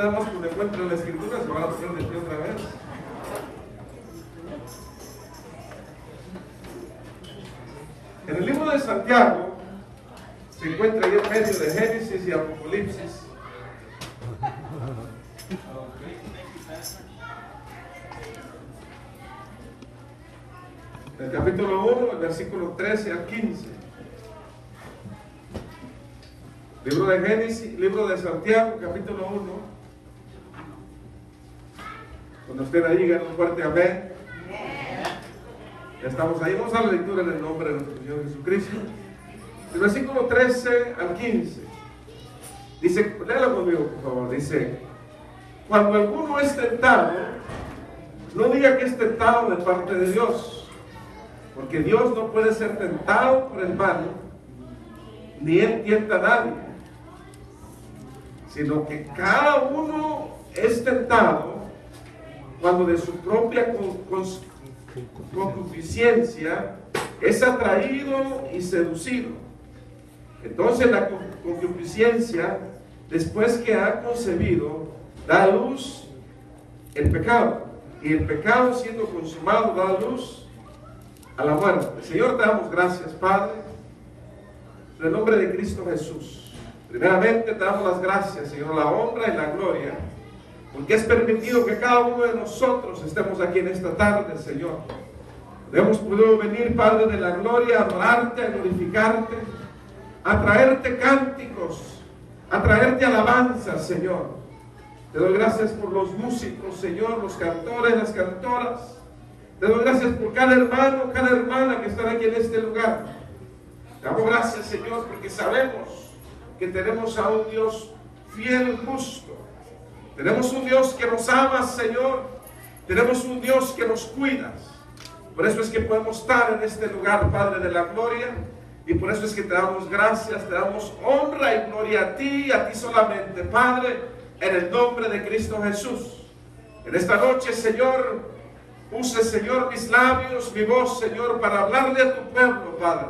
nada más cuando encuentren la escritura se van a poner de pie otra vez. En el libro de Santiago se encuentra ahí en medio de Génesis y Apocalipsis. El capítulo 1, el versículo 13 al 15. Libro de Génesis, libro de Santiago, capítulo 1. Cuando usted ahí diga un fuerte amén. Ya estamos ahí. Vamos a la lectura en el nombre de nuestro Señor Jesucristo. El versículo 13 al 15. Dice, léalo conmigo, por favor. Dice, cuando alguno es tentado, no diga que es tentado de parte de Dios, porque Dios no puede ser tentado por el mal, ni Él tienta a nadie, sino que cada uno es tentado cuando de su propia concupiscencia es atraído y seducido. Entonces la concupiscencia, después que ha concebido, da a luz el pecado, y el pecado siendo consumado da a luz a la muerte. Señor, te damos gracias, Padre, en el nombre de Cristo Jesús. Primeramente te damos las gracias, Señor, la honra y la gloria, porque has permitido que cada uno de nosotros estemos aquí en esta tarde, Señor. Hemos podido venir, Padre de la gloria, a adorarte, a glorificarte, a traerte cánticos, a traerte alabanzas, Señor. Te doy gracias por los músicos, Señor, los cantores, las cantoras. Te doy gracias por cada hermano, cada hermana que están aquí en este lugar. Te damos gracias, Señor, porque sabemos que tenemos a un Dios fiel y justo. Tenemos un Dios que nos ama, Señor. Tenemos un Dios que nos cuida. Por eso es que podemos estar en este lugar, Padre de la gloria. Y por eso es que te damos gracias, te damos honra y gloria a ti solamente, Padre, en el nombre de Cristo Jesús. En esta noche, Señor, use, Señor, mis labios, mi voz, Señor, para hablarle a tu pueblo, Padre.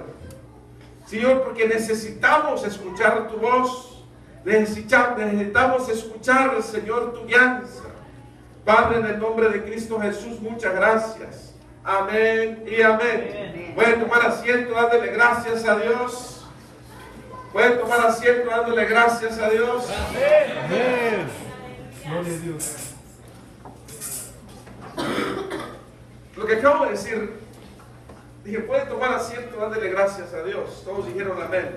Señor, porque necesitamos escuchar tu voz, necesitamos escuchar, Señor, tu guianza. Padre, en el nombre de Cristo Jesús, muchas gracias. Amén y amén. Pueden tomar asiento, dándole gracias a Dios. Pueden tomar asiento, dándole gracias a Dios. Amén. Gloria a Dios. Lo que acabo de decir, dije, pueden tomar asiento, dándole gracias a Dios. Todos dijeron amén.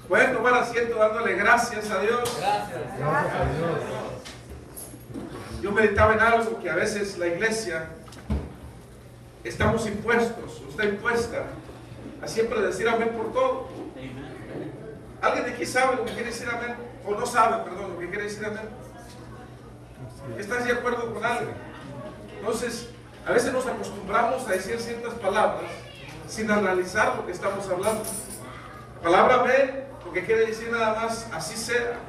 Pueden tomar asiento, dándole gracias a Dios. Gracias a Dios. Yo meditaba en algo que a veces la iglesia estamos impuestos, está impuesta a siempre decir amén por todo. ¿Alguien de aquí sabe lo que quiere decir amén? O no sabe, perdón, lo que quiere decir amén. ¿Estás de acuerdo con algo? Entonces, a veces nos acostumbramos a decir ciertas palabras sin analizar lo que estamos hablando. La palabra amén, lo que quiere decir nada más, así sea.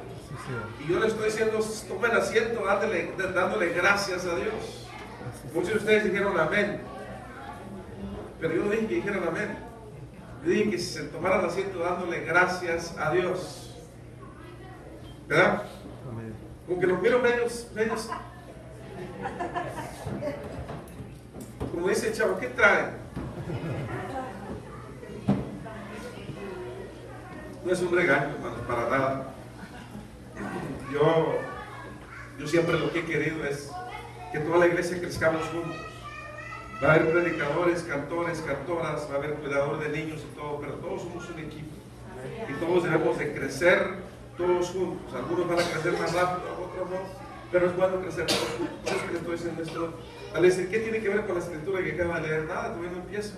Y yo le estoy diciendo, tomen asiento, dándole gracias a Dios. Muchos de ustedes dijeron amén, pero yo no dije que dijeran amén. Yo dije que se tomaran asiento dándole gracias a Dios. ¿Verdad? Como que los miro medios, como dice el chavo, ¿qué traen? No es un regaño, hermano, para nada. Yo siempre lo que he querido es que toda la iglesia crezcamos juntos. Va a haber predicadores, cantores, cantoras, va a haber cuidador de niños y todo, pero todos somos un equipo. Y todos debemos de crecer todos juntos. Algunos van a crecer más rápido, otros no, pero es bueno crecer todos juntos. Por eso que le estoy diciendo esto. Al decir, ¿qué tiene que ver con la escritura que acaba de leer? Nada, todavía no empiezo.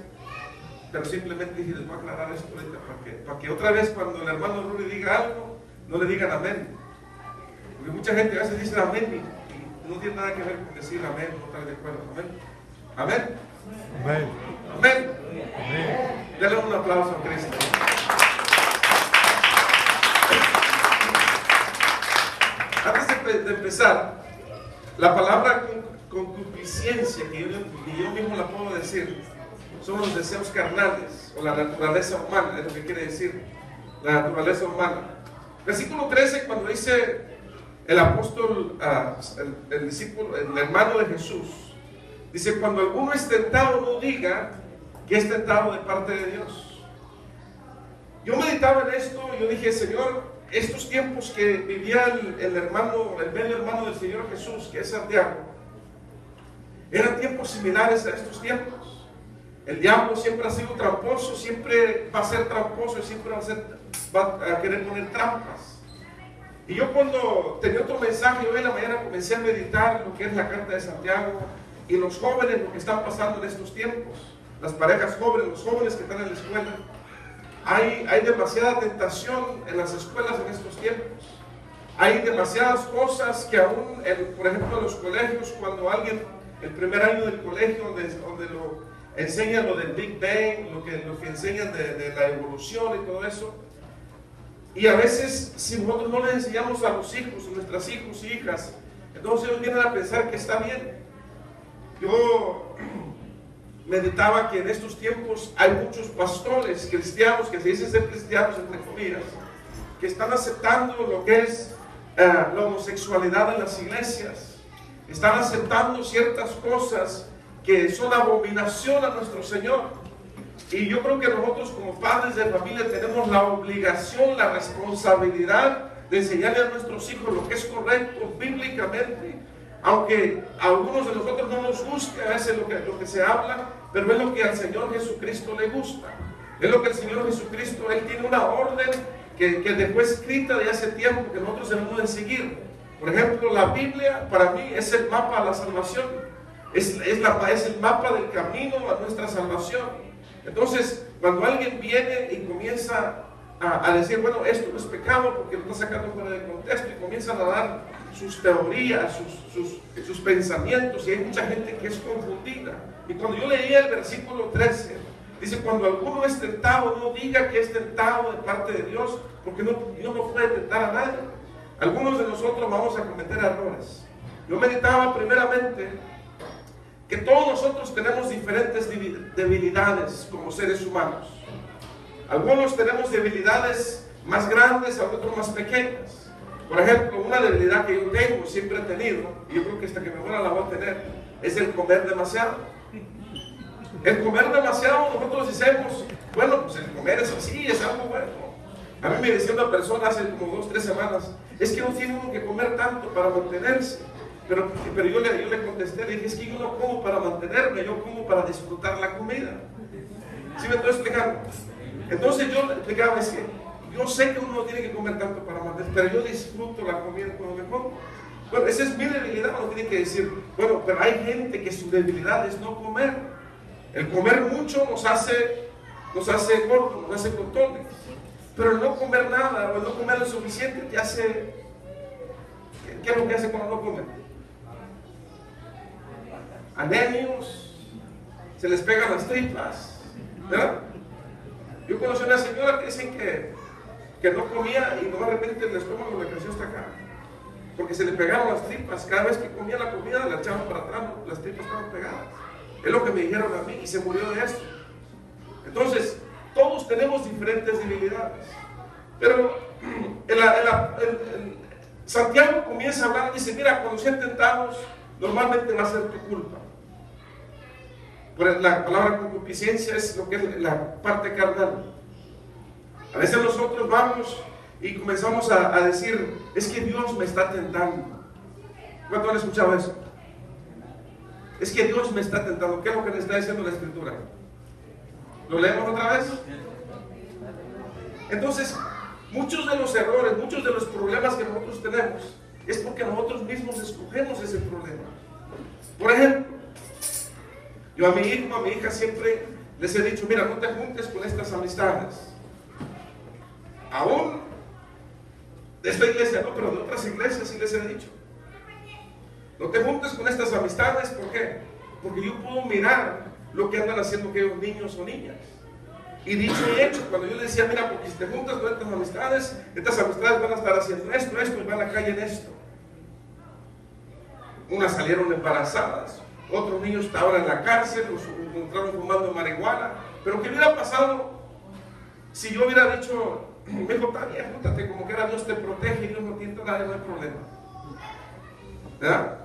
Pero simplemente dije, les voy a aclarar esto ahorita para que otra vez cuando el hermano Ruri diga algo, no le digan amén. Porque mucha gente a veces dice amén y no tiene nada que ver con decir amén, no estar de acuerdo. Amén. Amén. Amén. Amén. Amén. Denle un aplauso a Cristo. Antes de empezar, la palabra concupiscencia, que yo mismo la puedo decir, son los deseos carnales o la naturaleza humana, es lo que quiere decir la naturaleza humana. Versículo 13, cuando dice el apóstol, el discípulo, el hermano de Jesús, dice: cuando alguno es tentado, no diga que es tentado de parte de Dios. Yo meditaba en esto y yo dije: Señor, estos tiempos que vivía el medio hermano del Señor Jesús, que es Santiago, eran tiempos similares a estos tiempos. El diablo siempre ha sido tramposo, siempre va a ser tramposo y siempre va a querer poner trampas. Y yo, cuando tenía otro mensaje hoy en la mañana, comencé a meditar lo que es la carta de Santiago y los jóvenes, lo que están pasando en estos tiempos, las parejas jóvenes, los jóvenes que están en la escuela. Hay demasiada tentación en las escuelas en estos tiempos. Hay demasiadas cosas que aún, por ejemplo, en los colegios, cuando alguien, el primer año del colegio, donde lo enseñan lo del Big Bang, lo que enseñan de la evolución y todo eso. Y a veces, si nosotros no les enseñamos a los hijos, a nuestras hijos y hijas, entonces ellos vienen a pensar que está bien. Yo meditaba que en estos tiempos hay muchos pastores cristianos, que se dicen ser cristianos entre comillas, que están aceptando lo que es la homosexualidad en las iglesias. Están aceptando ciertas cosas que son abominación a nuestro Señor. Y yo creo que nosotros, como padres de familia, tenemos la obligación, la responsabilidad de enseñarle a nuestros hijos lo que es correcto bíblicamente, aunque a algunos de nosotros no nos guste a veces lo que se habla, pero es lo que al Señor Jesucristo le gusta. Es lo que el Señor Jesucristo, Él tiene una orden que dejó escrita de hace tiempo, que nosotros debemos de seguir. Por ejemplo, la Biblia para mí es el mapa de la salvación. Es el mapa del camino a nuestra salvación. Entonces, cuando alguien viene y comienza a decir: bueno, esto no es pecado porque lo está sacando fuera de contexto, y comienzan a dar sus teorías, sus pensamientos, y hay mucha gente que es confundida. Y cuando yo leía el versículo 13, dice: cuando alguno es tentado, no diga que es tentado de parte de Dios, porque Dios no puede tentar a nadie. Algunos de nosotros vamos a cometer errores. Yo meditaba primeramente que todos nosotros tenemos diferentes debilidades como seres humanos. Algunos tenemos debilidades más grandes, otros más pequeñas. Por ejemplo, una debilidad que yo tengo, siempre he tenido, y yo creo que hasta que me muera la voy a tener, es el comer demasiado. El comer demasiado, nosotros decimos: bueno, pues el comer es así, es algo bueno. A mí me decía una persona hace como 2 o 3 semanas: es que no tiene uno que comer tanto para mantenerse. Pero yo le contesté, le dije: es que yo no como para mantenerme, yo como para disfrutar la comida. ¿Sí me estoy explicando? Entonces yo le explicaba: es que yo sé que uno no tiene que comer tanto para mantenerse, pero yo disfruto la comida cuando me como. Bueno, esa es mi debilidad, uno tiene que decir: bueno, pero hay gente que su debilidad es no comer. El comer mucho nos hace gordos, nos hace cortones. Pero el no comer nada, o el no comer lo suficiente, te hace... ¿Qué es lo que hace cuando no comen? Anemios, se les pegan las tripas, ¿verdad? Yo conocí a una señora que dicen que no comía y no, de repente el estómago le creció hasta acá, porque se le pegaron las tripas. Cada vez que comía la comida la echaban para atrás, las tripas estaban pegadas. Es lo que me dijeron a mí, y se murió de esto. Entonces, todos tenemos diferentes debilidades, pero Santiago comienza a hablar, dice: mira, cuando sean tentados, normalmente va a ser tu culpa. Pero la palabra concupiscencia es lo que es la parte carnal. A veces nosotros vamos y comenzamos a decir: es que Dios me está tentando. ¿Cuánto han escuchado eso? Es que Dios me está tentando. ¿Qué es lo que le está diciendo la Escritura? ¿Lo leemos otra vez? Entonces, muchos de los errores, muchos de los problemas que nosotros tenemos es porque nosotros mismos escogemos ese problema. Por ejemplo, yo a mi hijo, a mi hija siempre les he dicho: mira, no te juntes con estas amistades. Aún de esta iglesia no, pero de otras iglesias sí les he dicho: no te juntes con estas amistades. ¿Por qué? Porque yo puedo mirar lo que andan haciendo aquellos niños o niñas. Y dicho y hecho, cuando yo le decía: mira, porque si te juntas con estas amistades van a estar haciendo esto, y van a caer en esto. Unas salieron embarazadas, otros niños estaban en la cárcel, los encontraron fumando marihuana. Pero ¿qué hubiera pasado si yo hubiera dicho: me dijo, está bien, júntate, como que era Dios te protege y Dios no tiene nada, no hay problema? ¿verdad?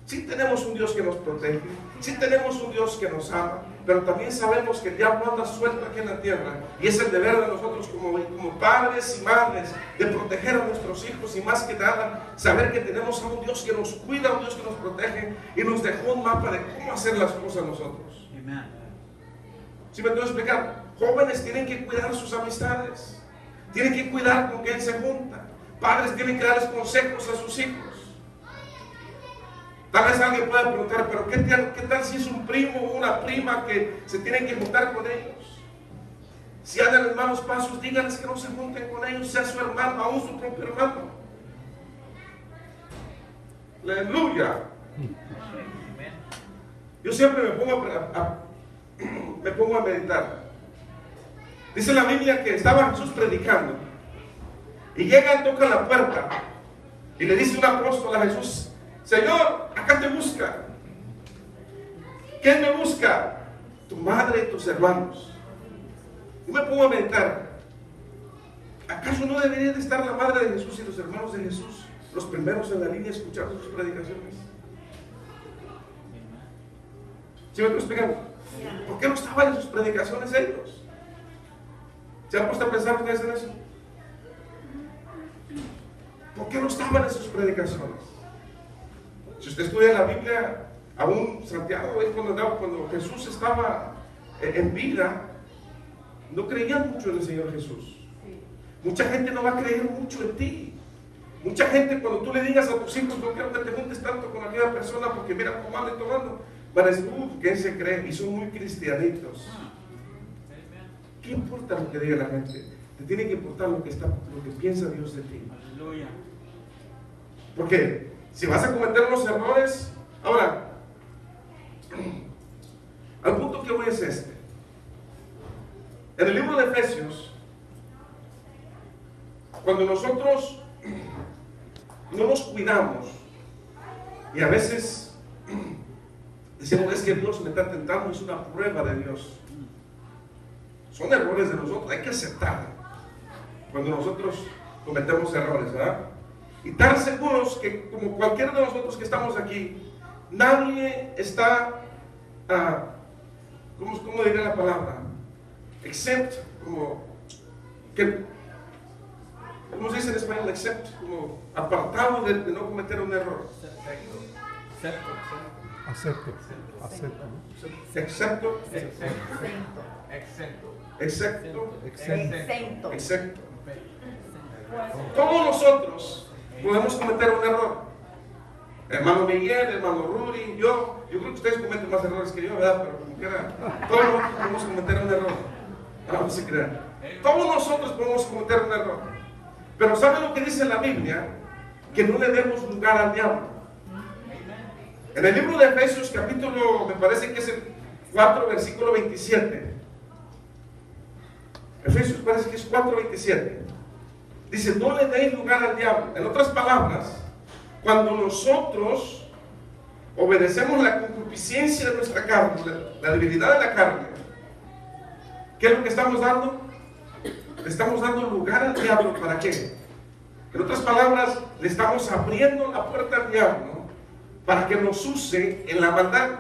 Sí tenemos un Dios que nos protege, sí tenemos un Dios que nos ama, pero también sabemos que el diablo anda suelto aquí en la tierra y es el deber de nosotros como padres y madres de proteger a nuestros hijos y más que nada saber que tenemos a un Dios que nos cuida, un Dios que nos protege y nos dejó un mapa de cómo hacer las cosas nosotros. ¿Sí me tengo que explicar? Jóvenes tienen que cuidar sus amistades, tienen que cuidar con quién se juntan, padres tienen que darles consejos a sus hijos. Tal vez alguien pueda preguntar, pero ¿qué tal si es un primo o una prima que se tienen que juntar con ellos? Si andan en malos pasos, díganles que no se junten con ellos, sea su hermano, aún su propio hermano. Aleluya. Yo siempre me pongo a meditar. Dice la Biblia que estaba Jesús predicando y llegan, tocan la puerta y le dice un apóstol a Jesús: Señor, acá te busca. ¿Quién me busca? Tu madre y tus hermanos. Y me pongo a meditar. ¿Acaso no debería de estar la madre de Jesús y los hermanos de Jesús los primeros en la línea escuchando sus predicaciones? ¿Sí me estoy explicando? ¿Por qué no estaban en sus predicaciones ellos? ¿Se han puesto a pensar ustedes en eso? ¿Por qué no estaban en sus predicaciones? Si usted estudia la Biblia, aún Santiago, cuando Jesús estaba en vida, no creían mucho en el Señor Jesús. Mucha gente no va a creer mucho en ti. Mucha gente, cuando tú le digas a tus hijos: no quiero que te juntes tanto con aquella persona porque mira cómo anda y tomando, van a decir: ¿quién se cree? Y son muy cristianitos. ¿Qué importa lo que diga la gente? Te tiene que importar lo que piensa Dios de ti. Aleluya. Porque si vas a cometer unos errores, ahora, al punto que voy es este. En el libro de Efesios, cuando nosotros no nos cuidamos y a veces decimos: es que Dios me está tentando, es una prueba de Dios. Son errores de nosotros, hay que aceptar cuando nosotros cometemos errores, ¿verdad? Y tan seguros que como cualquiera de nosotros que estamos aquí, nadie está, ¿cómo diría la palabra? Except, ¿cómo se dice en español? Except, como apartado de no cometer un error. Acepto. Excepto. Todos nosotros podemos cometer un error. Hermano Miguel, hermano Rudy, yo creo que ustedes cometen más errores que yo, ¿verdad? Pero como quiera, todos nosotros podemos cometer un error. No se crean. Todos nosotros podemos cometer un error. Pero ¿saben lo que dice la Biblia? Que no le demos lugar al diablo. En el libro de Efesios, capítulo, me parece que es el 4, versículo 27. Efesios parece que es 4:27. Dice: no le deis lugar al diablo. En otras palabras, cuando nosotros obedecemos la concupiscencia de nuestra carne, la debilidad de la carne, ¿qué es lo que estamos dando? Le estamos dando lugar al diablo. ¿Para qué? En otras palabras, le estamos abriendo la puerta al diablo para que nos use en la maldad.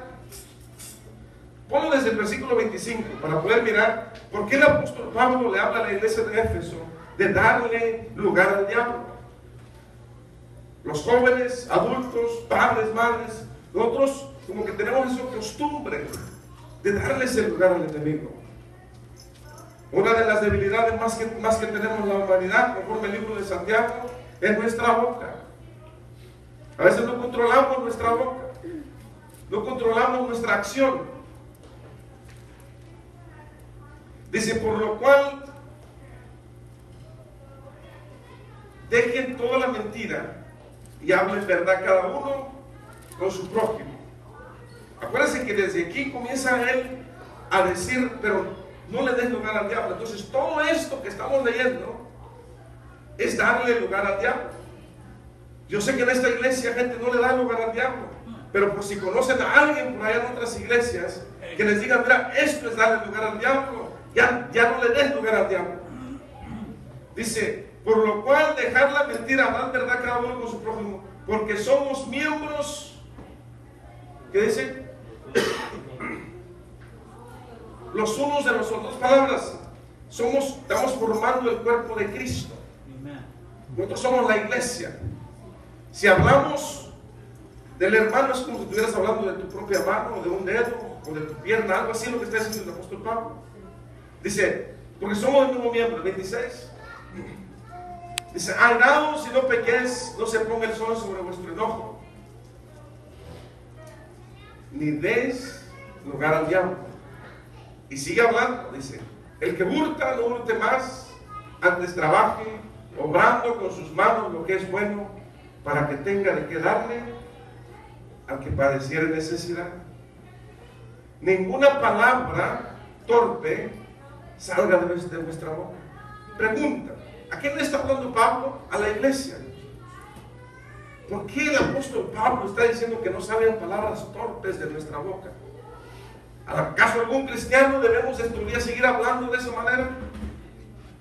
Ponlo desde el versículo 25 para poder mirar por qué el apóstol Pablo le habla a la iglesia de Éfeso de darle lugar al diablo. Los jóvenes, adultos, padres, madres, nosotros como que tenemos esa costumbre de darles el lugar al enemigo. Una de las debilidades más que tenemos la humanidad, conforme el libro de Santiago, es nuestra boca. A veces no controlamos nuestra boca, no controlamos nuestra acción. Dice: por lo cual dejen toda la mentira y hablen verdad cada uno con su prójimo. Acuérdense que desde aquí comienza él a decir: pero no le des lugar al diablo. Entonces todo esto que estamos leyendo es darle lugar al diablo. Yo sé que en esta iglesia gente no le da lugar al diablo, pero por si conocen a alguien por allá en otras iglesias que les diga: mira, esto es darle lugar al diablo, ya no le des lugar al diablo. Dice: por lo cual dejar la mentira, hablar verdad cada uno con su prójimo, porque somos miembros, ¿qué dice? Los unos de los otros. Palabras, estamos formando el cuerpo de Cristo. Nosotros somos la iglesia. Si hablamos del hermano, es como si estuvieras hablando de tu propia mano, o de un dedo, o de tu pierna, algo así, lo que está diciendo el apóstol Pablo. Dice, porque somos el mismo miembro. 26. Dice, airaos y no pequéis, no se ponga el sol sobre vuestro enojo, ni deis lugar al diablo. Y sigue hablando, dice, el que hurta, no hurte más, antes trabaje, obrando con sus manos lo que es bueno, para que tenga de qué darle al que padeciere necesidad. Ninguna palabra torpe salga de vuestra boca. Pregunta, ¿a quién le está hablando Pablo? A la iglesia. ¿Por qué el apóstol Pablo está diciendo que no salgan palabras torpes de nuestra boca? ¿Acaso algún cristiano debemos todavía seguir hablando de esa manera?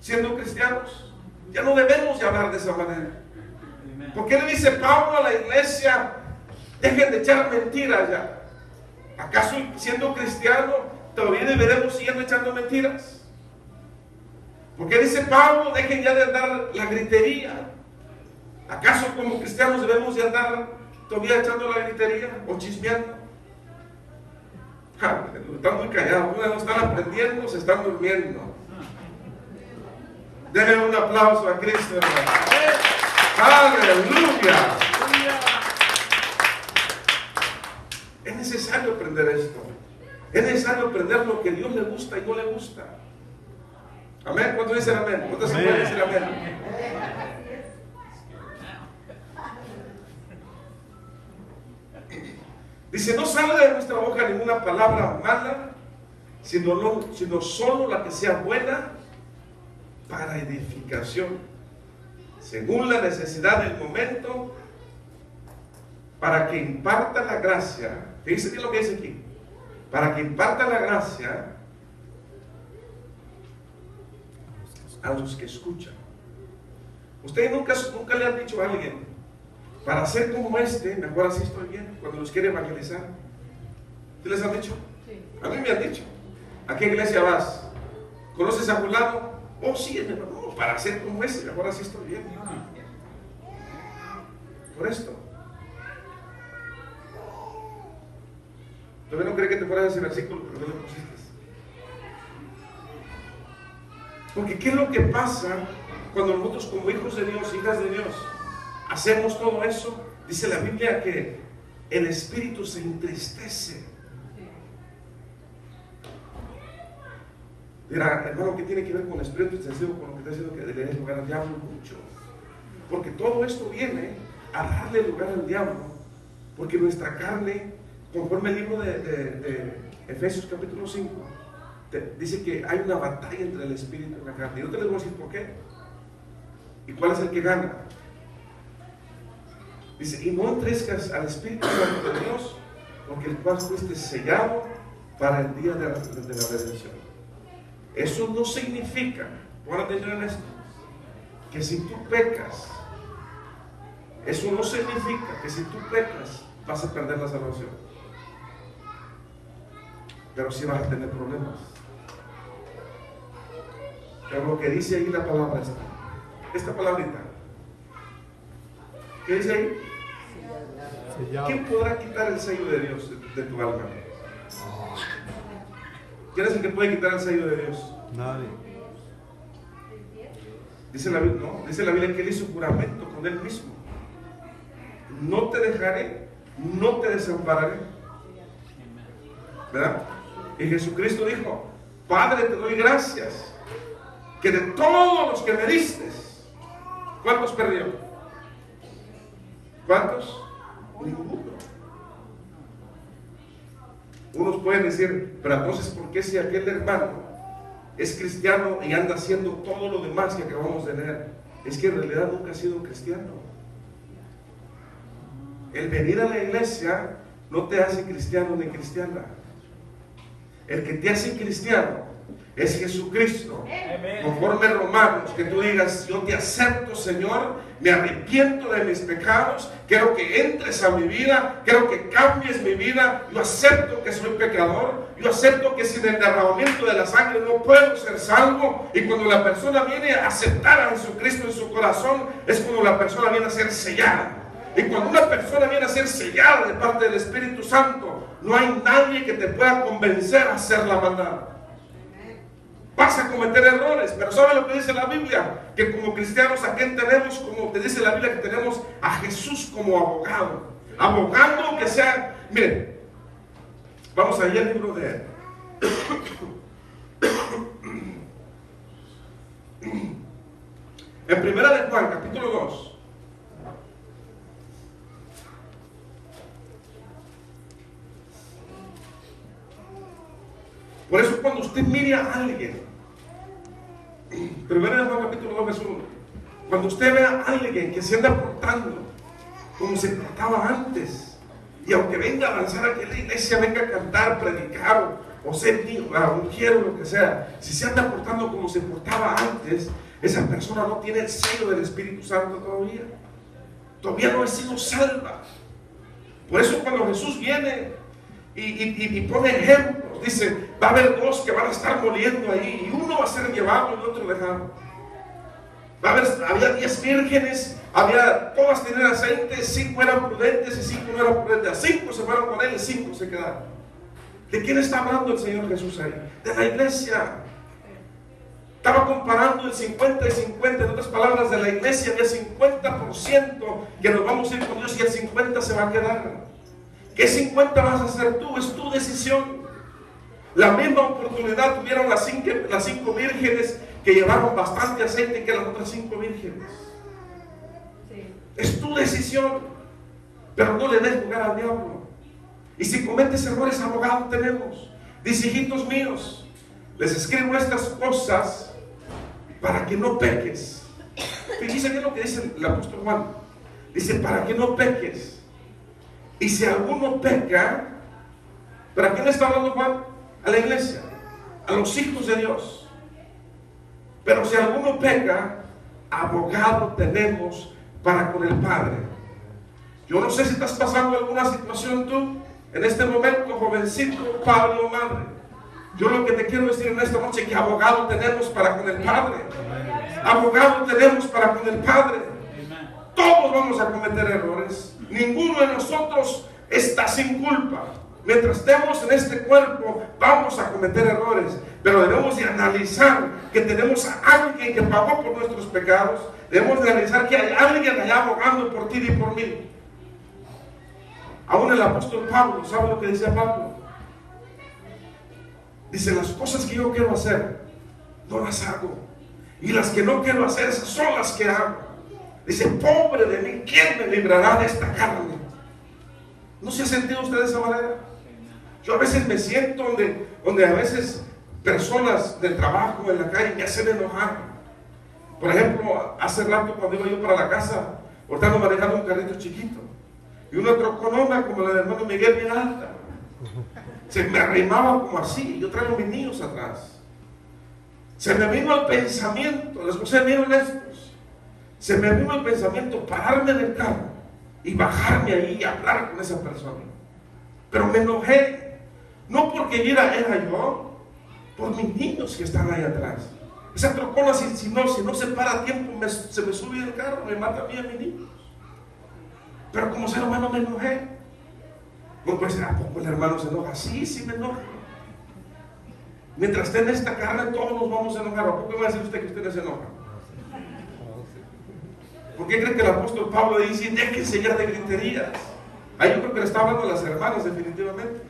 Siendo cristianos, ya no debemos de hablar de esa manera. ¿Por qué le dice Pablo a la iglesia, dejen de echar mentiras ya? ¿Acaso siendo cristiano todavía deberemos seguir echando mentiras? ¿Por qué dice Pablo, dejen ya de andar la gritería? ¿Acaso como cristianos debemos de andar todavía echando la gritería o chismeando? Están muy callados, no están aprendiendo, se están durmiendo. Denle un aplauso a Cristo, hermano. ¡Aleluya! Es necesario aprender esto. Es necesario aprender lo que a Dios le gusta y no le gusta. Amén. ¿Cuántos dicen amén? ¿Cuántos se pueden decir amén? Dice, no salga de nuestra boca ninguna palabra mala, sino solo la que sea buena para edificación, según la necesidad del momento, para que imparta la gracia. Fíjense bien lo que dice aquí. Para que imparta la gracia a los que escuchan. Ustedes nunca le han dicho a alguien, para ser como este, mejor así estoy bien, cuando los quiere evangelizar. ¿Qué les han dicho? Sí. A mí me han dicho. ¿A qué iglesia vas? ¿Conoces a fulano? Oh, sí, no, para ser como este, mejor así estoy bien. Por esto. Todavía no cree que te fuera ese versículo, pero no lo pusiste. Porque ¿qué es lo que pasa cuando nosotros como hijos de Dios, hijas de Dios, hacemos todo eso? Dice la Biblia que el espíritu se entristece. Dirá, hermano, ¿qué tiene que ver con el espíritu entristecido con lo que está diciendo que le dé lugar al diablo? Mucho. Porque todo esto viene a darle lugar al diablo. Porque nuestra carne, conforme el libro de Efesios capítulo 5, dice que hay una batalla entre el espíritu y la carne. Y no te les voy a decir por qué. ¿Y cuál es el que gana? Dice, y no entristezcas al Espíritu Santo de Dios, porque el cual fuiste sellado para el día de la redención. Eso no significa, pon atención en esto, que si tú pecas, eso no significa que si tú pecas vas a perder la salvación. Pero sí vas a tener problemas. Pero lo que dice ahí la palabra esta palabrita, ¿qué dice ahí? ¿Quién podrá quitar el sello de Dios de tu alma? ¿Quién es el que puede quitar el sello de Dios? Nadie. Dice la Biblia que él hizo juramento con él mismo. No te dejaré, no te desampararé. ¿Verdad? Y Jesucristo dijo, Padre, te doy gracias que de todos los que me diste, ¿cuántos perdió? ¿Cuántos? Ninguno. Unos pueden decir, pero entonces, ¿por qué si aquel hermano es cristiano y anda haciendo todo lo demás que acabamos de leer? Es que en realidad nunca ha sido cristiano. El venir a la iglesia no te hace cristiano ni cristiana. El que te hace cristiano es Jesucristo. Conforme a Romanos, que tú digas: yo te acepto, Señor, me arrepiento de mis pecados, quiero que entres a mi vida, quiero que cambies mi vida, yo acepto que soy pecador, yo acepto que sin el derramamiento de la sangre no puedo ser salvo. Y cuando la persona viene a aceptar a Jesucristo en su corazón, es cuando la persona viene a ser sellada. Y cuando una persona viene a ser sellada de parte del Espíritu Santo, no hay nadie que te pueda convencer a hacer la maldad. Vas a cometer errores, pero ¿sabe lo que dice la Biblia? Que como cristianos, ¿a quién tenemos? Como te dice la Biblia, que tenemos a Jesús como abogado. Abogando que sea... Miren, vamos allá al libro de... En Primera de Juan, capítulo 2. Por eso cuando usted mire a alguien, Primera de Juan capítulo 2 verso 1, cuando usted ve a alguien que se anda portando como se portaba antes, y aunque venga a avanzar aquí en la iglesia, venga a cantar, predicar o ser ungir o lo que sea, si se anda portando como se portaba antes, esa persona no tiene el sello del Espíritu Santo todavía no ha sido salva. Por eso cuando Jesús viene y pone ejemplos, dice: va a haber dos que van a estar moliendo ahí, y uno va a ser llevado y el otro dejado. Había 10 vírgenes, todas tenían aceite, 5 eran prudentes y 5 no eran prudentes. 5 se fueron con él y 5 se quedaron. ¿De quién está hablando el Señor Jesús ahí? De la iglesia. Estaba comparando el 50 y 50, en otras palabras, de la iglesia había 50% que nos vamos a ir con Dios y el 50 se va a quedar. ¿Qué 50 vas a hacer tú? Es tu decisión. La misma oportunidad tuvieron las 5 vírgenes que llevaron bastante aceite que las otras 5 vírgenes. Sí. Es tu decisión, pero no le des lugar al diablo. Y si cometes errores, abogado tenemos. Dice: hijitos míos, les escribo estas cosas para que no peques. Fíjense bien lo que dice el apóstol Juan. Dice: para que no peques. Y si alguno peca, ¿para quién le está hablando Juan? A la iglesia, a los hijos de Dios. Pero si alguno peca, abogado tenemos para con el Padre. Yo no sé si estás pasando alguna situación tú, en este momento, jovencito, padre o madre. Yo lo que te quiero decir en esta noche es que abogado tenemos para con el Padre. Abogado tenemos para con el Padre. Todos vamos a cometer errores. Ninguno de nosotros está sin culpa. Mientras estemos en este cuerpo, vamos a cometer errores. Pero debemos de analizar que tenemos a alguien que pagó por nuestros pecados. Debemos de analizar que hay alguien allá abogando por ti y por mí. Aún el apóstol Pablo, ¿sabe lo que decía Pablo? Dice: las cosas que yo quiero hacer, no las hago. Y las que no quiero hacer, esas son las que hago. Dice: pobre de mí, ¿quién me librará de esta carne? ¿No se ha sentido usted de esa manera? Yo a veces me siento donde a veces personas del trabajo, en la calle, me hacen enojar. Por ejemplo, hace rato cuando iba yo para la casa, estaba manejando un carrito chiquito, y una troconona como la del hermano Miguel, bien alta, se me arrimaba como así. Yo traigo a mis niños atrás. Se me vino el pensamiento, les voy a ser bien honestos, se me vino el pensamiento pararme del carro y bajarme ahí y hablar con esa persona. Pero me enojé, no porque era yo, por mis niños que están ahí atrás. Esa trocona, si no se para a tiempo, se me sube el carro, me mata a mí y a mis niños. Pero como ser humano me enojé. No puede ser: ¿a poco el hermano se enoja? Sí me enoja. Mientras esté en esta carne, todos nos vamos a enojar. ¿A poco va a decir usted que usted no se enoja? ¿Por qué cree que el apóstol Pablo dice: déjense ya de griterías? Ahí yo creo que le está hablando a las hermanas, definitivamente.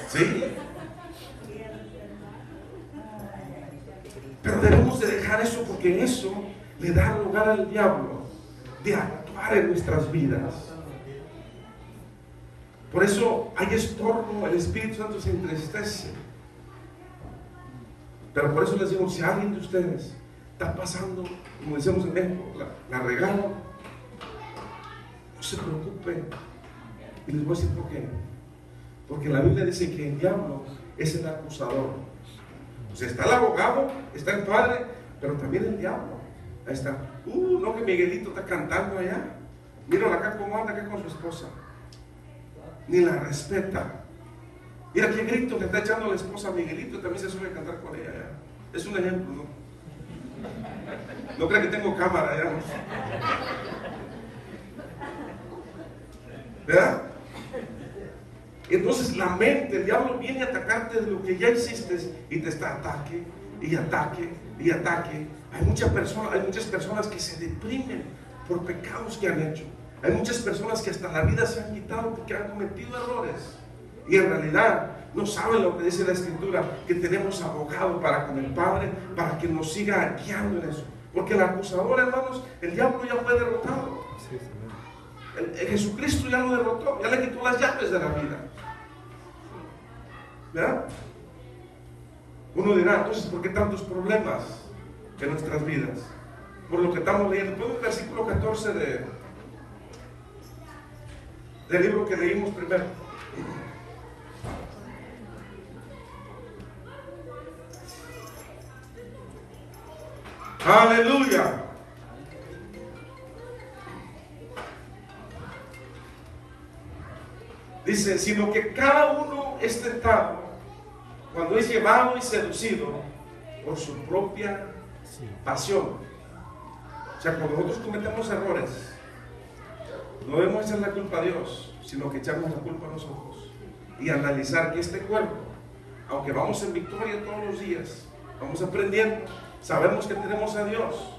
¿Sí? Pero debemos de dejar eso, porque eso le da lugar al diablo de actuar en nuestras vidas. Por eso hay estorbo, el Espíritu Santo se entristece. Pero por eso les digo: si alguien de ustedes está pasando, como decimos en México, la regaron, no se preocupen. Y les voy a decir por qué. Porque la Biblia dice que el diablo es el acusador. O sea, está el abogado, está el padre, pero también el diablo. Ahí está. No, que Miguelito está cantando allá. Míralo acá cómo anda acá con su esposa. Ni la respeta. Mira qué grito le está echando la esposa a Miguelito, también se sube a cantar con ella allá. Es un ejemplo, ¿no? No crea que tengo cámara allá, ¿no? ¿Verdad? Entonces la mente, el diablo viene a atacarte de lo que ya hiciste y te está ataque y ataque y ataque. Hay muchas personas que se deprimen por pecados que han hecho. Hay muchas personas que hasta la vida se han quitado porque han cometido errores y en realidad no saben lo que dice la Escritura, que tenemos abogado para con el Padre, para que nos siga guiando en eso. Porque el acusador, hermanos, el diablo ya fue derrotado. Jesucristo ya lo derrotó, ya le quitó las llaves de la vida. ¿Verdad? Uno dirá, entonces, ¿por qué tantos problemas en nuestras vidas? Por lo que estamos leyendo. Pongo el versículo 14 del libro que leímos primero. Aleluya. Dice, sino que cada uno es tentado cuando es llevado y seducido por su propia pasión. O sea, cuando nosotros cometemos errores, no debemos echar la culpa a Dios, sino que echamos la culpa a nosotros y analizar que este cuerpo, aunque vamos en victoria todos los días, vamos aprendiendo, sabemos que tenemos a Dios,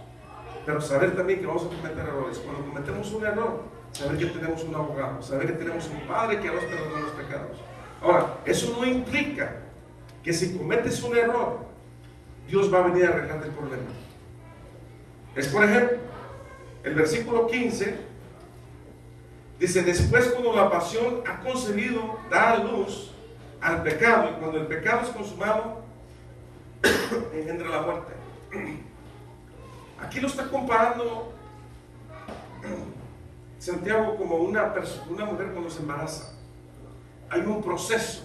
pero saber también que vamos a cometer errores. Cuando cometemos un error, saber que tenemos un abogado, saber que tenemos un Padre que nos perdona los pecados. Ahora, eso no implica que si cometes un error, Dios va a venir a arreglarte el problema. Es, por ejemplo, el versículo 15 dice, después cuando la pasión ha concebido, da a luz al pecado, y cuando el pecado es consumado, engendra la muerte. Aquí lo está comparando Santiago como una mujer cuando se embaraza. Hay un proceso.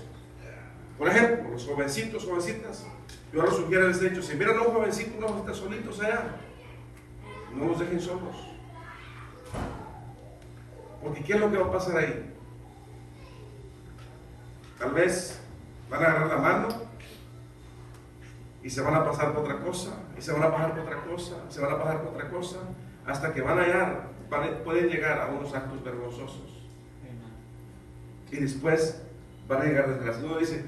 Por ejemplo, los jovencitos, jovencitas, yo ahora sugiero les he dicho, si miran a un jovencito, una jovencita solitos allá, no los dejen solos. Porque ¿qué es lo que va a pasar ahí? Tal vez van a agarrar la mano y se van a pasar por otra cosa, y se van a pasar por otra cosa, se van a pasar por otra cosa, hasta que pueden llegar a unos actos vergonzosos. Y después van a llegar desgracias. Uno dice,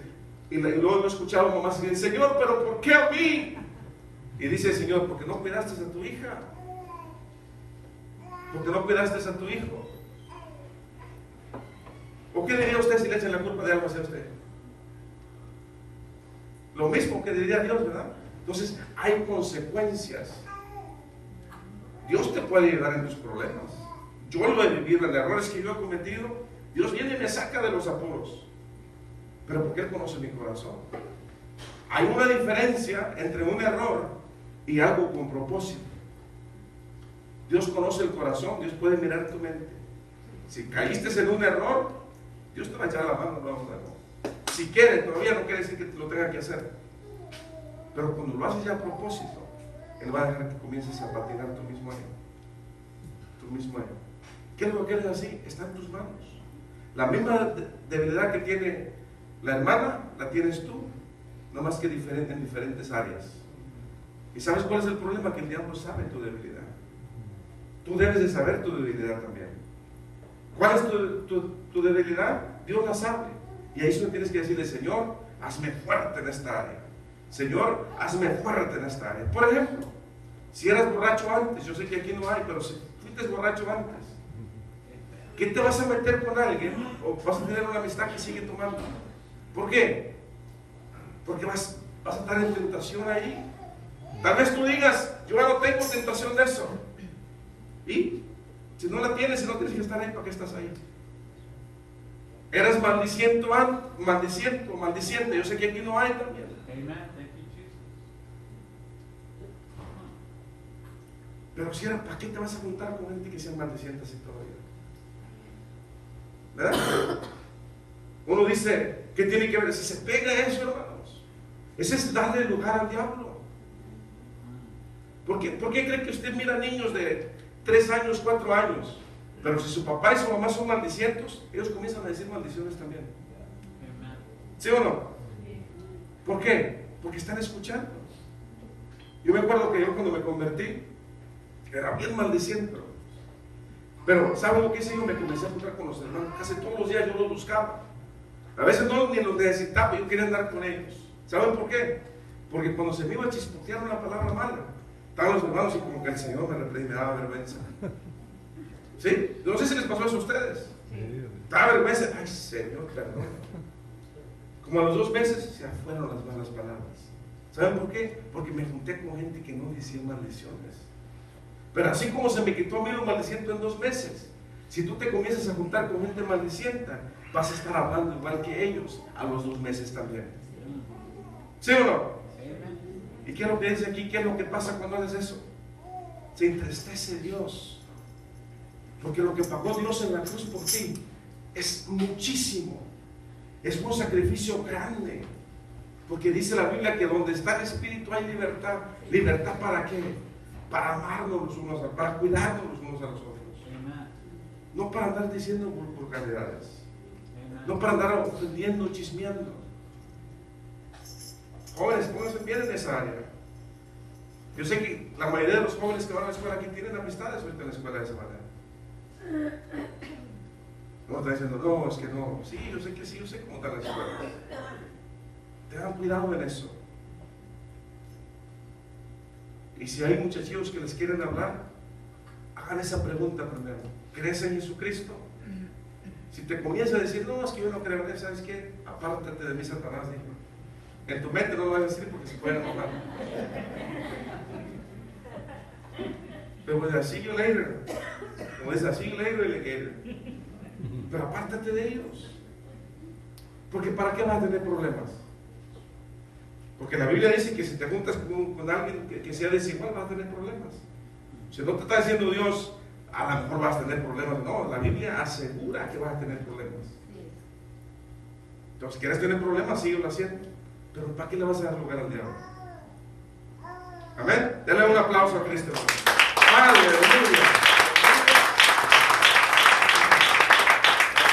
y luego he escuchado a mamás que dicen, Señor, pero ¿por qué a mí? Y dice el Señor, porque no cuidaste a tu hija, porque no cuidaste a tu hijo. ¿O qué diría usted si le echan la culpa de algo hacia usted? Lo mismo que diría Dios, ¿verdad? Entonces hay consecuencias. Dios te puede ayudar en tus problemas. Yo lo he vivido en errores que yo he cometido. Dios viene y me saca de los apuros, pero porque Él conoce mi corazón. Hay una diferencia entre un error y algo con propósito. Dios conoce el corazón, Dios puede mirar tu mente. Si caíste en un error, Dios te va a echar la mano luego. Si quiere, todavía no quiere decir que lo tenga que hacer, pero cuando lo haces ya a propósito, Él va a dejar que comiences a patinar tu mismo año. ¿Qué es lo que Él es así? Está en tus manos. La misma debilidad que tiene la hermana, la tienes tú, no más que en diferentes áreas. ¿Y sabes cuál es el problema? Que el diablo sabe tu debilidad. Tú debes de saber tu debilidad también. ¿Cuál es tu debilidad? Dios la sabe. Y ahí solo tienes que decirle, Señor, hazme fuerte en esta área. Señor, hazme fuerte en esta área. Por ejemplo, si eras borracho antes, yo sé que aquí no hay, pero si fuiste borracho antes, ¿qué te vas a meter con alguien? ¿O vas a tener una amistad que sigue tomando? ¿Por qué? Porque vas a estar en tentación ahí. Tal vez tú digas, yo ya no tengo tentación de eso. ¿Y? Si no la tienes, si no tienes que estar ahí, ¿para qué estás ahí? Eres maldiciente. Yo sé que aquí no hay también. Pero si era, ¿para qué te vas a juntar con gente que sea maldiciente así todavía? ¿verdad? Uno dice, ¿qué tiene que ver? Si se pega eso, hermanos, ese es darle lugar al diablo. ¿Por qué cree que usted mira niños de 3 años, 4 años? Pero si su papá y su mamá son maldicientos, ellos comienzan a decir maldiciones también. ¿Sí o no? ¿Por qué? Porque están escuchando. Yo me acuerdo que yo cuando me convertí, era bien maldiciente. Pero, ¿saben lo que hice? Yo me comencé a juntar con los hermanos. Casi todos los días yo los buscaba. A veces no ni los necesitaba, yo quería andar con ellos. ¿Saben por qué? Porque cuando se me iba a chispotear una palabra mala, estaban los hermanos y como que el Señor me reprendía, me daba vergüenza. ¿Sí? No sé si les pasó eso a ustedes. Daba vergüenza. Ay, Señor, perdón. Como a los 2 meses se fueron las malas palabras. ¿Saben por qué? Porque me junté con gente que no decía maldiciones. Pero así como se me quitó a mí lo maldiciento en 2 meses, si tú te comienzas a juntar con gente maldicienta, vas a estar hablando igual que ellos a los 2 meses también. ¿Sí o no? ¿Y qué es lo que dice aquí? ¿Qué es lo que pasa cuando haces eso? Se entristece Dios. Porque lo que pagó Dios en la cruz por ti es muchísimo. Es un sacrificio grande. Porque dice la Biblia que donde está el Espíritu hay libertad. ¿Libertad para qué? Para amarnos los unos a los otros, para cuidarnos los unos a los otros. No para andar diciendo vulgaridades. No para andar ofendiendo, chismeando. Jóvenes, pónganse bien en esa área. Yo sé que la mayoría de los jóvenes que van a la escuela aquí tienen amistades ahorita en la escuela de esa manera. No está diciendo, no, es que no. Sí, yo sé que sí, yo sé cómo está la escuela. Tengan cuidado en eso. Y si hay muchachos que les quieren hablar, hagan esa pregunta primero. ¿Crees en Jesucristo? Si te comienza a decir, no, es que yo no creo en eso, ¿sabes qué? Apártate de mí, Satanás, dijo. En tu mente no lo vas a decir porque se pueden enojar. Pero pues así yo later. Como es así later y later. Pero apártate de ellos. Porque ¿para qué vas a tener problemas? Porque la Biblia dice que si te juntas con alguien que sea desigual, vas a tener problemas. Si no te está diciendo Dios, a lo mejor vas a tener problemas. No, la Biblia asegura que vas a tener problemas. Entonces, si quieres tener problemas, síguelo haciendo. Pero ¿para qué le vas a dar lugar al diablo? Amén. Denle un aplauso a Cristo. Aleluya.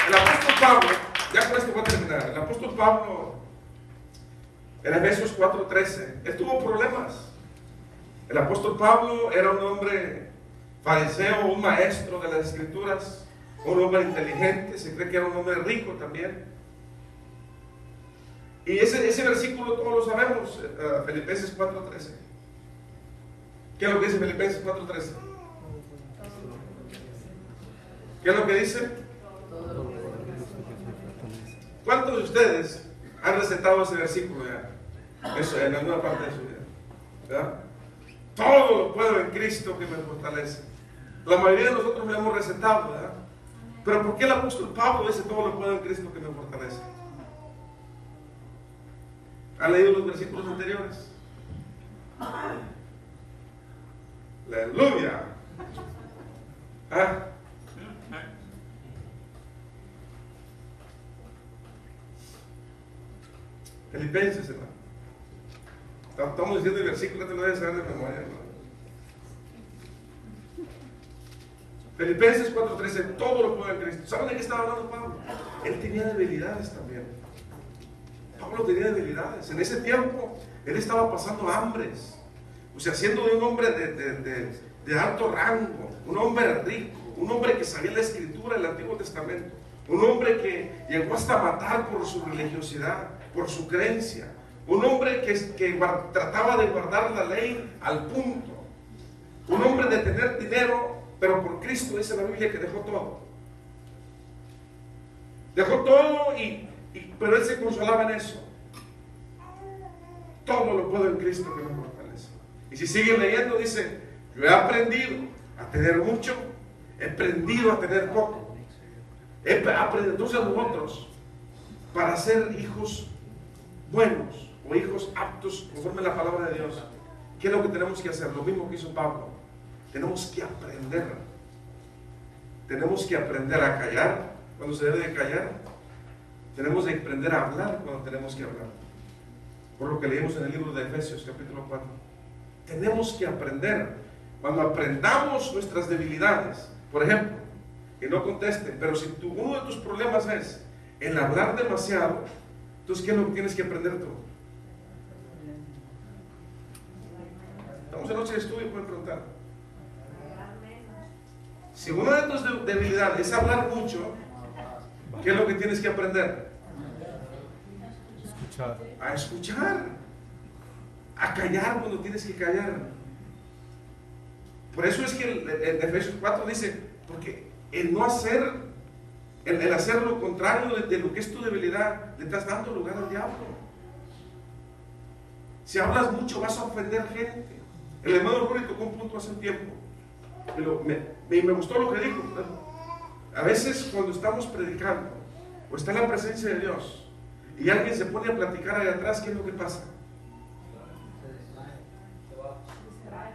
El apóstol Pablo, ya con esto voy a terminar. El apóstol Pablo, en Efesios 4:13, él tuvo problemas. El apóstol Pablo era un hombre fariseo, un maestro de las escrituras, un hombre inteligente, se cree que era un hombre rico también. Y ese versículo todos lo sabemos, Filipenses 4:13. ¿Qué es lo que dice Filipenses 4:13? ¿Qué es lo que dice? ¿Cuántos de ustedes han recetado ese versículo ya? Eso, en alguna parte de su vida, ¿verdad? Todo lo puedo en Cristo que me fortalece. La mayoría de nosotros lo hemos recetado, ¿verdad? Pero ¿por qué el apóstol Pablo dice todo lo puedo en Cristo que me fortalece? ¿Han leído los versículos anteriores? Aleluya. ¿Ah? Filipenses, hermano. Estamos diciendo el versículo, no te lo debes saber de memoria, hermano. Filipenses 4:13, todo lo puede en Cristo. ¿Saben de qué estaba hablando Pablo? Él tenía debilidades también. Pablo tenía debilidades. En ese tiempo, él estaba pasando hambres. O sea, siendo de un hombre de alto rango, un hombre rico, un hombre que sabía la escritura del Antiguo Testamento, un hombre que llegó hasta matar por su religiosidad, por su creencia, un hombre que trataba de guardar la ley al punto, un hombre de tener dinero, pero por Cristo dice la Biblia que dejó todo. Dejó todo, pero él se consolaba en eso. Todo lo puedo en Cristo que me fortalece. Y si siguen leyendo, dice, yo he aprendido a tener mucho, he aprendido a tener poco. Entonces nosotros, para ser hijos buenos o hijos aptos conforme a la palabra de Dios, ¿qué es lo que tenemos que hacer? Lo mismo que hizo Pablo. Tenemos que aprender. Tenemos que aprender a callar, cuando se debe de callar. Tenemos que aprender a hablar cuando tenemos que hablar. Por lo que leímos en el libro de Efesios, capítulo 4. Tenemos que aprender. Cuando aprendamos nuestras debilidades, por ejemplo, que no contesten, pero si uno de tus problemas es el hablar demasiado, entonces ¿qué es lo que tienes que aprender tú? Estamos en noche de estudio, pueden preguntar. Si una de tus debilidades es hablar mucho, ¿qué es lo que tienes que aprender? Escuchar. A escuchar, a callar cuando tienes que callar. Por eso es que en Efesios 4 dice, porque el no hacer, el hacer lo contrario de lo que es tu debilidad, le estás dando lugar al diablo. Si hablas mucho vas a ofender gente. El hermano Ruri tocó un punto hace un tiempo y me gustó lo que dijo. A veces cuando estamos predicando o está en la presencia de Dios y alguien se pone a platicar ahí atrás, ¿qué es lo que pasa?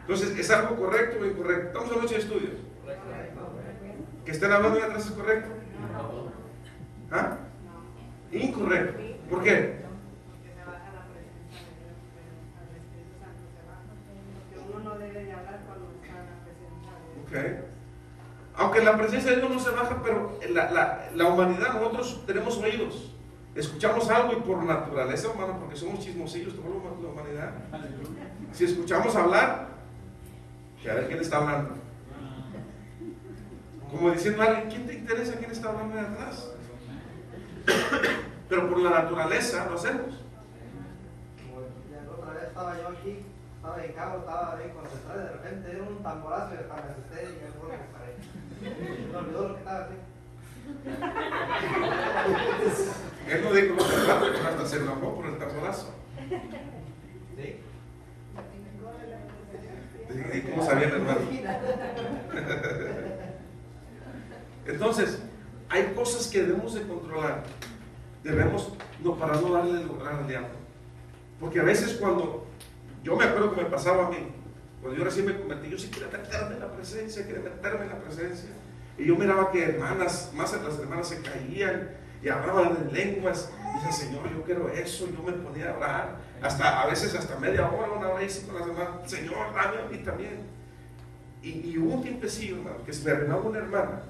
Entonces, ¿es algo correcto o incorrecto? Estamos en noche de estudio. ¿Que estén hablando de atrás es correcto? ¿Ah? Incorrecto. ¿Por qué? Porque se baja la presencia de Dios, pero al Espíritu Santo se baja. Porque uno no debe de hablar cuando está en la presencia de Dios. Ok. Aunque la presencia de Dios no se baja, pero la humanidad, nosotros tenemos oídos. Escuchamos algo y por naturaleza, hermano, porque somos chismosillos, toda la humanidad. Si escuchamos hablar, que a ver quién está hablando. Como diciendo a alguien, ¿quién te interesa quién está hablando de atrás? Pero por la naturaleza lo hacemos. La otra vez estaba yo aquí, estaba dedicado, estaba bien concentrado, y de repente era un tamborazo y hasta me asusté y me fue lo que paré. Me olvidó lo que estaba haciendo. Él no dijo lo que estaba, pero hasta se enojó por el tamborazo. ¿Sí? ¿Y cómo sabía el hermano? Entonces, hay cosas que debemos de controlar. Debemos, no, para no darle lugar al diablo. Porque a veces cuando, yo me acuerdo que me pasaba a mí, cuando yo recién me convertí, yo sí quería meterme en la presencia, y yo miraba que hermanas, más las hermanas se caían y hablaban en lenguas. Y decía, Señor, yo quiero eso. Yo me ponía a orar, a veces hasta media hora, una hora y así con las hermanas. Señor, dame a mí también. Y hubo un tiempecillo, hermano, que se me arrimaba una hermana,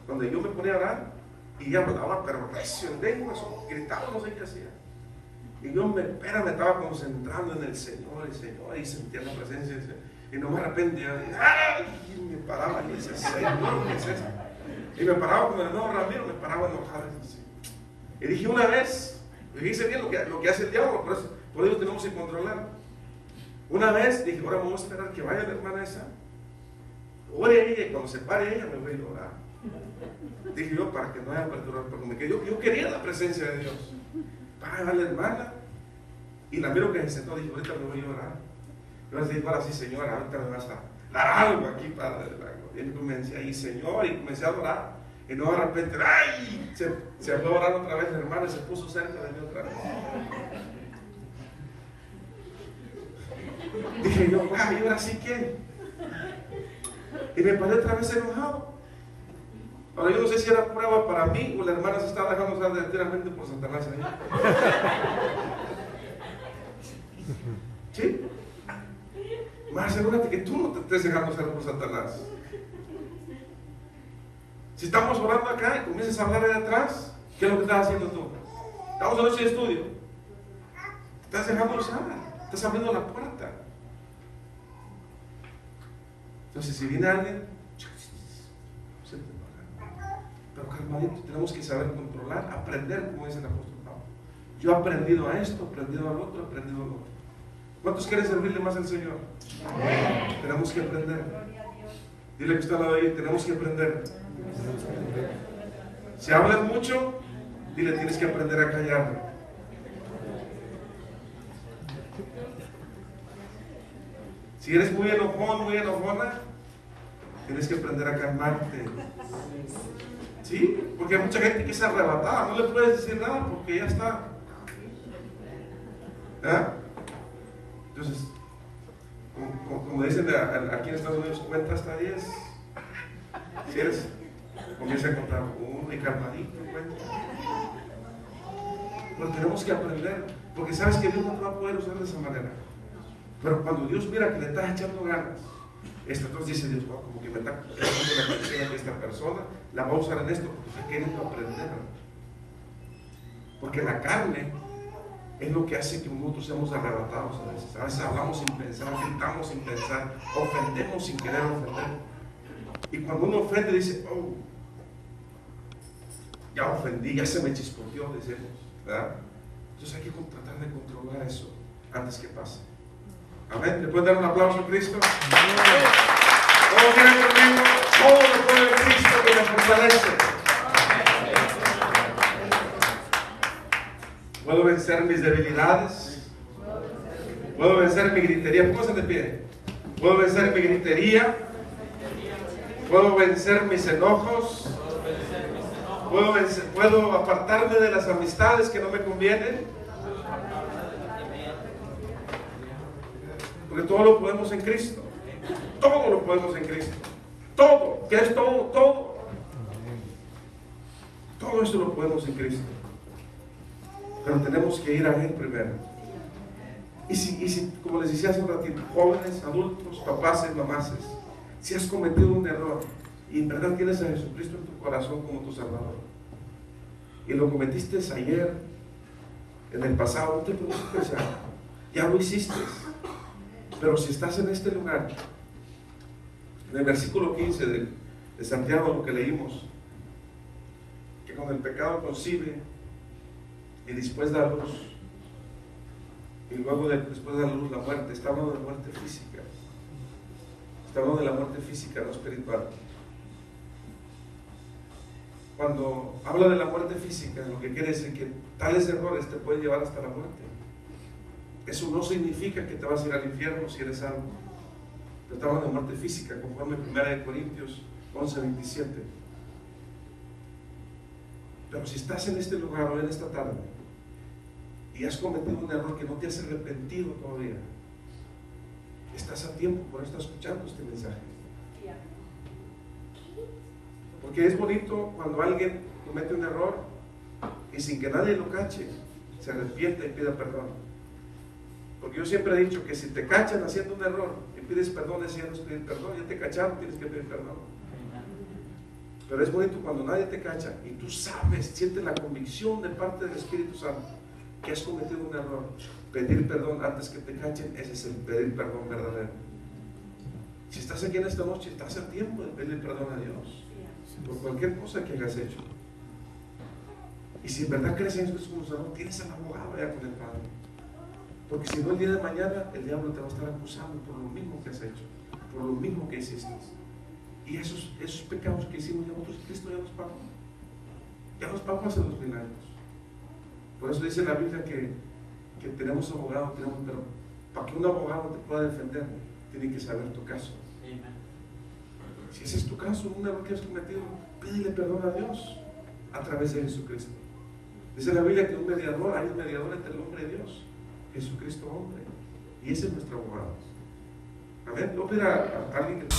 donde yo me ponía a orar, y ella hablaba, pero recio en lenguas, o gritaba, no sé qué hacía. Y yo me estaba concentrando en el Señor, y sentía la presencia del Señor. Y no me arrepentía, y me paraba y decía, Señor, ¿qué es esto? Y me paraba con el hermano Ramiro, me paraba enojado. Y dije una vez, y hice bien lo que hace el diablo, por eso tenemos que controlar. Una vez dije, ahora vamos a esperar que vaya la hermana esa, ore ella, y cuando se pare ella me voy a ir a orar. Dije yo, para que no haya perturbado, porque yo quería la presencia de Dios. Para la hermana, y la miro que se sentó, dije, ahorita me voy a orar. Yo les dije, ahora sí, Señor, ahorita me vas a dar algo aquí para la gloria. Y comencé ahí, Señor, y comencé a orar. Y no de repente, ¡ay! Se fue a orar otra vez la hermana y se puso cerca de mí otra vez. Dije yo, ¿y ahora sí qué? Y me paré otra vez enojado. Ahora yo no sé si era prueba para mí o la hermana se estaba dejando usar enteramente por Satanás ahí. ¿Sí? Más asegúrate que tú no te estés dejando usar por Satanás. Si estamos orando acá y comienzas a hablar ahí atrás, ¿qué es lo que estás haciendo tú? Estamos en noche de estudio. Te estás dejando usar, estás abriendo la puerta. Entonces, si viene alguien, pero calmadito, tenemos que saber controlar, aprender, como dice el apóstol Pablo. Yo he aprendido a esto, he aprendido al otro, he aprendido al otro. ¿Cuántos quieren servirle más al Señor? Amén. Tenemos que aprender. Dile que está al lado de ahí, tenemos que aprender. Si hablas mucho, dile, tienes que aprender a callar. Si eres muy enojón, muy enojona, tienes que aprender a calmarte. ¿Sí? Porque hay mucha gente que es arrebatada, no le puedes decir nada porque ya está. ¿Ah? Entonces, como dicen aquí en Estados Unidos, cuenta hasta 10. Si eres Comienza a contar uno y calmadito, cuenta. Pero tenemos que aprender, porque sabes que Dios no te va a poder usar de esa manera. Pero cuando Dios mira que le estás echando ganas, entonces dice Dios, wow, como que me está dando la atención que esta persona la va a usar en esto, porque está queriendo aprender. Porque la carne es lo que hace que nosotros seamos arrebatados a veces. A veces hablamos sin pensar, gritamos sin pensar, ofendemos sin querer ofender. Y cuando uno ofende dice, oh, ya ofendí, ya se me chispoteó, decimos, ¿verdad? Entonces hay que tratar de controlar eso antes que pase. Amén. ¿Le pueden dar un aplauso a Cristo? Todos miren conmigo, todo lo puede Cristo que me fortalece. Puedo vencer mis debilidades. Puedo vencer mi gritería. Pónganse de pie. Puedo vencer mi gritería. Puedo vencer mis enojos. Puedo apartarme de las amistades que no me convienen. Porque todo lo podemos en Cristo. Todo lo podemos en Cristo. Todo. ¿Qué es todo? Todo. Todo esto lo podemos en Cristo. Pero tenemos que ir a Él primero. Y si, como les decía hace un ratito, jóvenes, adultos, papás, mamás, si has cometido un error y en verdad tienes a Jesucristo en tu corazón como tu Salvador, y lo cometiste ayer, en el pasado, no te preocupes, ya lo hiciste. Pero si estás en este lugar, en el versículo 15 de Santiago, lo que leímos, que cuando el pecado concibe y después da luz, y luego después da luz la muerte, está hablando de muerte física, está hablando de la muerte física, no espiritual. Cuando habla de la muerte física, lo que quiere decir que tales errores te pueden llevar hasta la muerte. Eso no significa que te vas a ir al infierno si eres salvo. Pero está hablando de muerte física, conforme a 1 Corintios 11:27. Pero si estás en este lugar o en esta tarde y has cometido un error que no te has arrepentido todavía, estás a tiempo, por eso estás escuchando este mensaje. Porque es bonito cuando alguien comete un error y sin que nadie lo cache, se arrepienta y pida perdón. Porque yo siempre he dicho que si te cachan haciendo un error y pides perdón, es pedir perdón. Ya te cacharon, tienes que pedir perdón. Pero es bonito cuando nadie te cacha y tú sabes, sientes la convicción de parte del Espíritu Santo que has cometido un error. Pedir perdón antes que te cachen, ese es el pedir perdón verdadero. Si estás aquí en esta noche, estás a tiempo de pedir perdón a Dios por cualquier cosa que hayas hecho. Y si en verdad crees en Jesús como Salvador, tienes al abogado allá con el Padre. Porque si no, el día de mañana el diablo te va a estar acusando por lo mismo que has hecho, por lo mismo que hiciste. Y esos pecados que hicimos nosotros, Cristo ya los pagó. Ya los pagó hace 2000 años. Por eso dice la Biblia que tenemos abogados, pero para que un abogado te pueda defender, tiene que saber tu caso. Si ese es tu caso, un error que has cometido, pídele perdón a Dios a través de Jesucristo. Dice la Biblia que hay un mediador entre el hombre y Dios, Jesucristo hombre, y ese es nuestro abogado. Amén. No, mira a alguien que te